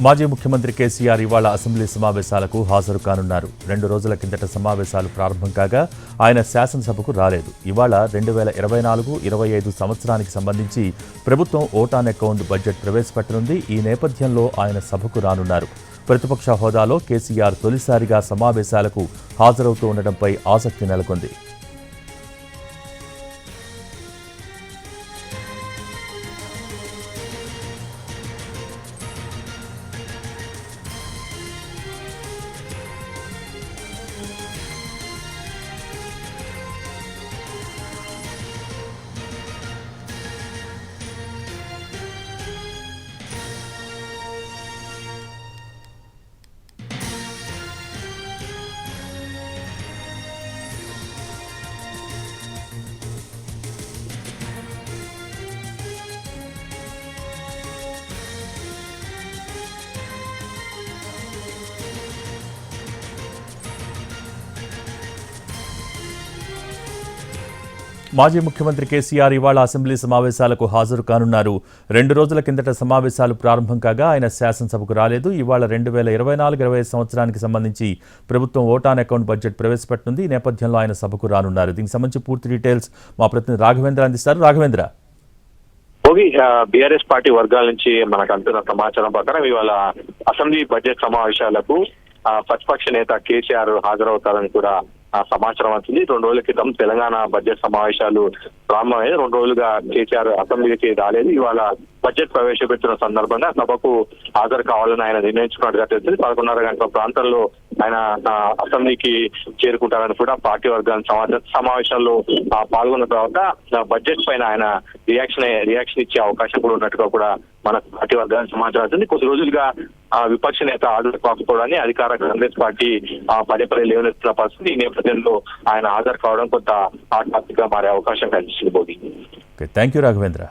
మాజీ ముఖ్యమంత్రి కేసీఆర్ ఇవాళ అసెంబ్లీ సమావేశాలకు హాజరు కానున్నారు. 2 రోజుల కిందట సమావేశాలు ప్రారంభం కాగా ఆయన శాసనసభకు రాలేదు. ఇవాళ 2024-25 సంవత్సరానికి సంబంధించి ప్రభుత్వం ఓట్ ఆన్ అకౌంట్ బడ్జెట్ ప్రవేశపెట్టనుంది. ఈ నేపథ్యంలో ఆయన సభకు రానున్నారు. ప్రతిపక్ష హోదాలో కేసీఆర్ తొలిసారిగా సమావేశాలకు హాజరవుతూ ఉండడంపై ఆసక్తి నెలకొంది. మాజీ ముఖ్యమంత్రి కేసీఆర్ ఇవాళ అసెంబ్లీ సమావేశాలకు హాజరు కానున్నారు. 2 రోజుల కిందట సమావేశాలు ప్రారంభం కాగా ఆయన శాసనసభకు రాలేదు. ఇవాళ 2024-25 సంవత్సరానికి సంబంధించి ప్రభుత్వం ఓట్ ఆన్ అకౌంట్ బడ్జెట్ ప్రవేశపెట్టనుంది. ఈ నేపథ్యంలో ఆయన సభకు రానున్నారు. దీనికి సంబంధించి పూర్తి డీటెయిల్స్ మా ప్రతినిధి రాఘవేంద్ర అందిస్తారు. రాఘవేంద్ర, బీఆర్ఎస్ పార్టీ వర్గాల నుంచి మనకు అందుతున్న సమాచారం ప్రకారం ఇవాళ అసెంబ్లీ బడ్జెట్ సమావేశాలకు ప్రతిపక్ష నేత కేసీఆర్ హాజరవుతారని కూడా సమాచారం వచ్చింది. 2 రోజుల క్రితం తెలంగాణ బడ్జెట్ సమావేశాలు ప్రారంభమయ్యాయి. 2 రోజులుగా కేసీఆర్ అసెంబ్లీకి రాలేదు. ఇవాళ బడ్జెట్ ప్రవేశపెట్టిన సందర్భంగా సభకు హాజరు కావాలని ఆయన నిర్ణయించుకున్నట్టుగా తెలిసింది. 11:30 గంటల ప్రాంతంలో ఆయన అసెంబ్లీకి చేరుకుంటారని కూడా పార్టీ వర్గాల సమావేశాల్లో పాల్గొన్న తర్వాత బడ్జెట్ పైన ఆయన రియాక్షన్ ఇచ్చే అవకాశం కూడా ఉన్నట్టుగా కూడా మన పార్టీ వర్గాల సమాచారం వచ్చింది. కొద్ది రోజులుగా విపక్ష నేత హాజరు కాకపోవడాన్ని అధికార కాంగ్రెస్ పార్టీ పదే లేవనెత్తున్న పరిస్థితి. ఈ నేపథ్యంలో ఆయన హాజరు కావడం కొంత హాట్ టాపిక్ గా మారే అవకాశం కనిపిస్తుంది. Thank you Raghavendra.